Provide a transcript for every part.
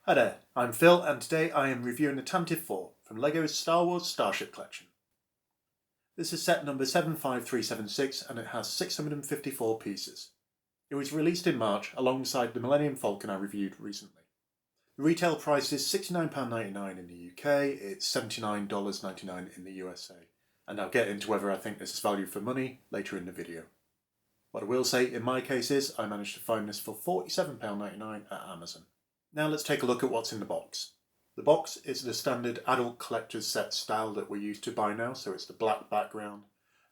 Hi there, I'm Phil and today I am reviewing the Tantive IV from LEGO's Star Wars Starship Collection. This is set number 75376 and it has 654 pieces. It was released in March alongside the Millennium Falcon I reviewed recently. The retail price is £69.99 in the UK, it's $79.99 in the USA, and I'll get into whether I think this is value for money later in the video. What I will say in my case is I managed to find this for £47.99 at Amazon. Now let's take a look at what's in the box. The box is the standard adult collector's set style that we're used to by now, so it's the black background,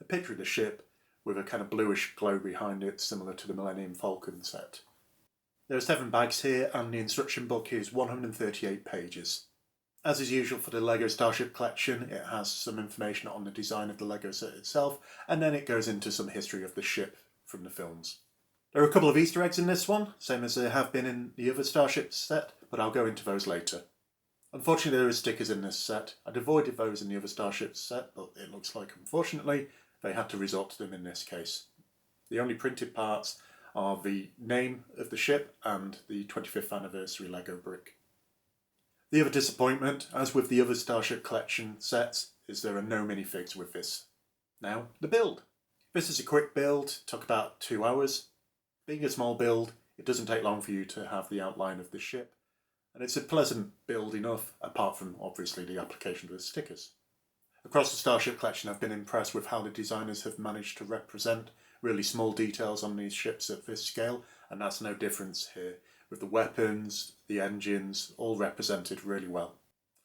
a picture of the ship with a kind of bluish glow behind it, similar to the Millennium Falcon set. There are 7 bags here and the instruction book is 138 pages. As is usual for the LEGO Starship Collection, it has some information on the design of the LEGO set itself, and then it goes into some history of the ship from the films. There are a couple of Easter eggs in this one, same as there have been in the other Starship set, but I'll go into those later. Unfortunately there are stickers in this set. I'd avoided those in the other Starship set, but it looks like unfortunately they had to resort to them in this case. The only printed parts are the name of the ship and the 25th anniversary LEGO brick. The other disappointment, as with the other Starship Collection sets, is there are no minifigs with this. Now, the build. This is a quick build, took about 2 hours. Being a small build, it doesn't take long for you to have the outline of the ship, and it's a pleasant build enough, apart from obviously the application of the stickers. Across the Starship Collection I've been impressed with how the designers have managed to represent really small details on these ships at this scale, and that's no difference here, with the weapons, the engines, all represented really well.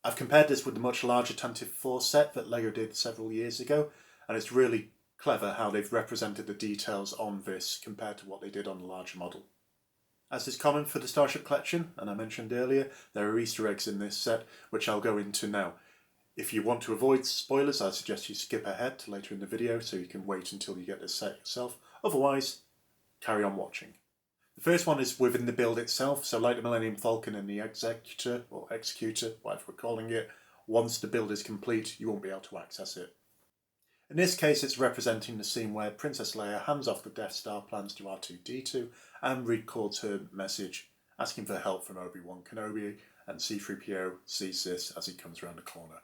I've compared this with the much larger Tantive IV set that LEGO did several years ago, and it's really clever how they've represented the details on this compared to what they did on the larger model. As is common for the Starship Collection, and I mentioned earlier, there are Easter eggs in this set, which I'll go into now. If you want to avoid spoilers, I suggest you skip ahead to later in the video so you can wait until you get this set yourself. Otherwise, carry on watching. The first one is within the build itself, so like the Millennium Falcon and the Executor, or Executor, whatever we're calling it, once the build is complete, you won't be able to access it. In this case, it's representing the scene where Princess Leia hands off the Death Star plans to R2-D2 and records her message asking for help from Obi-Wan Kenobi, and C-3PO sees this as he comes around the corner.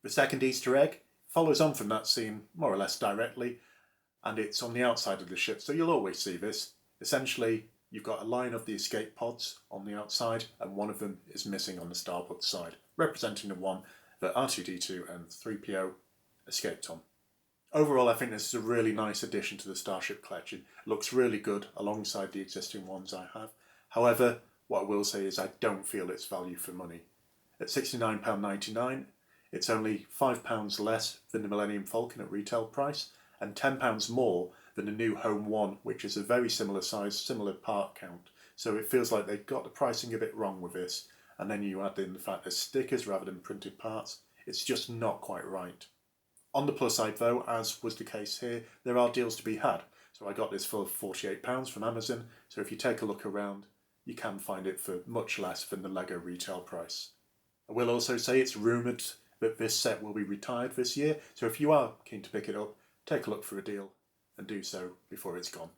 The second Easter egg follows on from that scene more or less directly, and it's on the outside of the ship, so you'll always see this. Essentially, you've got a line of the escape pods on the outside, and one of them is missing on the starboard side, representing the one that R2-D2 and 3PO escaped on. Overall, I think this is a really nice addition to the Starship Collection. It looks really good alongside the existing ones I have. However, what I will say is I don't feel it's value for money. At £69.99, it's only £5 less than the Millennium Falcon at retail price, and £10 more than the new Home 1, which is a very similar size, similar part count. So it feels like they got the pricing a bit wrong with this, and then you add in the fact there's stickers rather than printed parts. It's just not quite right. On the plus side though, as was the case here, there are deals to be had. So I got this for £48 from Amazon, so if you take a look around, you can find it for much less than the LEGO retail price. I will also say it's rumoured that this set will be retired this year, so if you are keen to pick it up, take a look for a deal and do so before it's gone.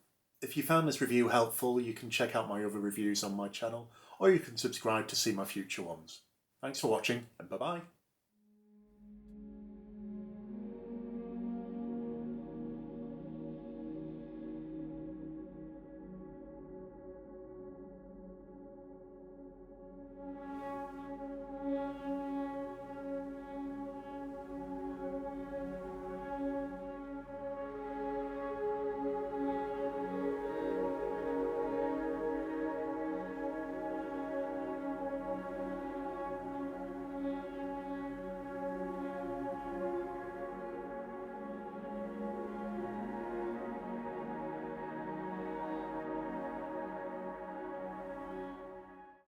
If you found this review helpful, you can check out my other reviews on my channel, or you can subscribe to see my future ones. Thanks for watching, and bye bye.